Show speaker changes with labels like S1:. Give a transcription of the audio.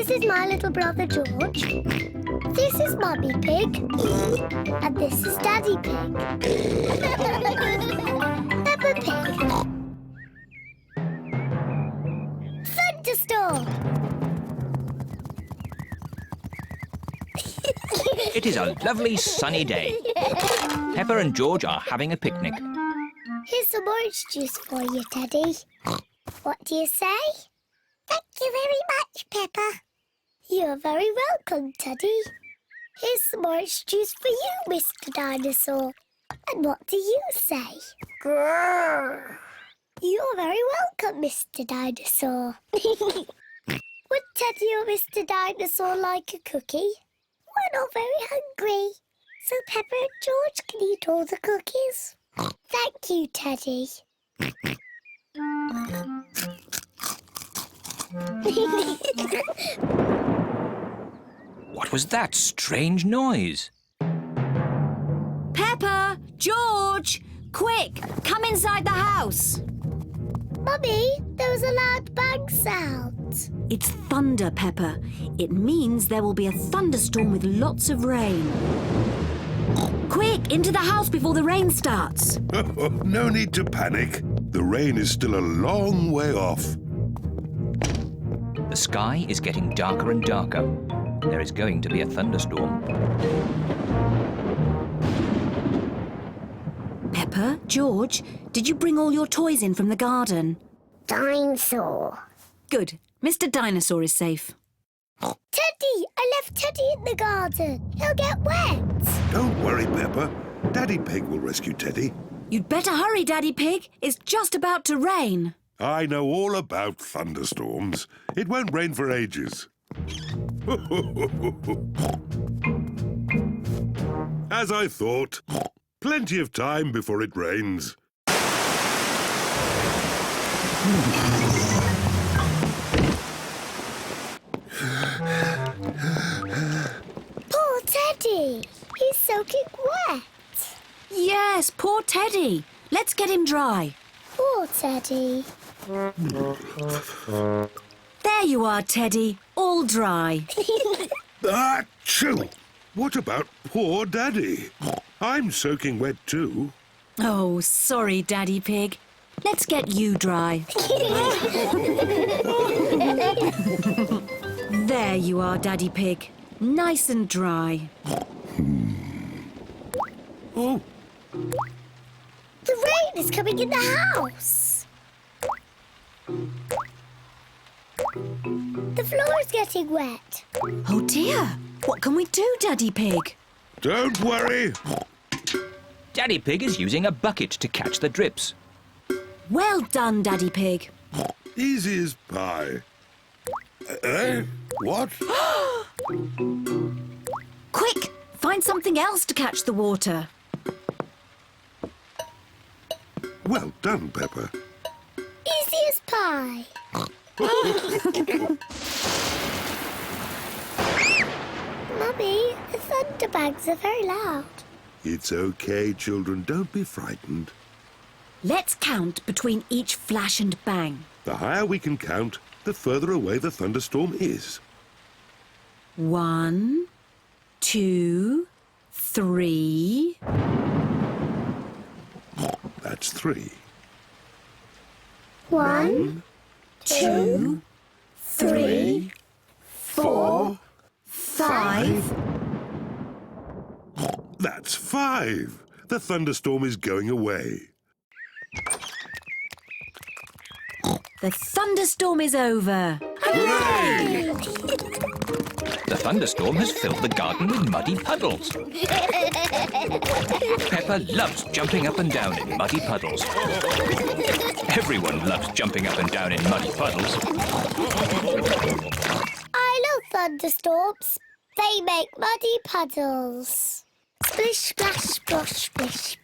S1: This is my little brother George. This is Mummy Pig. And this is Daddy Pig. Peppa Pig. Thunderstorm!
S2: It is a lovely sunny day. Peppa and George are having a picnic.
S1: Here's some orange juice for you, Teddy. What do you say? Thank you very much, Peppa. You're very welcome, Teddy. Here's some orange juice for you, Mr. Dinosaur. And what do you say? Grrr. You're very welcome, Mr. Dinosaur. Would Teddy or Mr. Dinosaur like a cookie? We're not very hungry, so Peppa and George can eat all the cookies. Thank you, Teddy.
S2: What was that strange noise?
S3: Peppa! George! Quick! Come inside the house!
S1: Mummy, there was a loud bang sound.
S3: It's thunder, Peppa. It means there will be a thunderstorm with lots of rain. Quick! Into the house before the rain starts.
S4: No need to panic. The rain is still a long way off.
S2: The sky is getting darker and darker. There is going to be a thunderstorm.
S3: Peppa, George, did you bring all your toys in from the garden?
S1: Dinosaur.
S3: Good. Mr. Dinosaur is safe.
S1: Teddy! I left Teddy in the garden. He'll get wet.
S4: Don't worry, Peppa. Daddy Pig will rescue Teddy.
S3: You'd better hurry, Daddy Pig. It's just about to rain.
S4: I know all about thunderstorms. It won't rain for ages. As I thought, plenty of time before it rains.
S1: Poor Teddy. He's soaking wet.
S3: Yes, poor Teddy. Let's get him dry.
S1: Poor Teddy.
S3: There you are, Teddy. All dry.
S4: Achoo! What about poor Daddy? I'm soaking wet too.
S3: Oh, sorry, Daddy Pig. Let's get you dry. There you are, Daddy Pig. Nice and dry.
S4: Oh,
S1: The rain is coming in the house. The floor is getting wet.
S3: Oh, dear. What can we do, Daddy Pig?
S4: don't worry.
S2: Daddy Pig is using a bucket to catch the drips.
S3: Well done, Daddy Pig.
S4: Easy as pie. What?
S3: Quick, find something else to catch the water.
S4: Well done, Peppa.
S1: Easy as pie. Mummy, the thunderbangs are very loud.
S4: It's okay, children. Don't be frightened.
S3: Let's count between each flash and bang.
S4: The higher we can count, the further away the thunderstorm is.
S3: 1, 2, 3.
S4: That's 3.
S1: 1,
S3: 2, 3, 4, 5.
S4: That's 5. The thunderstorm is going away.
S3: The thunderstorm is over.
S4: Hooray!
S2: The thunderstorm has filled the garden with muddy puddles. Peppa loves jumping up and down in muddy puddles. Everyone loves jumping up and down in muddy puddles.
S1: I love thunderstorms. They make muddy puddles. Splish, splash, splosh, splish.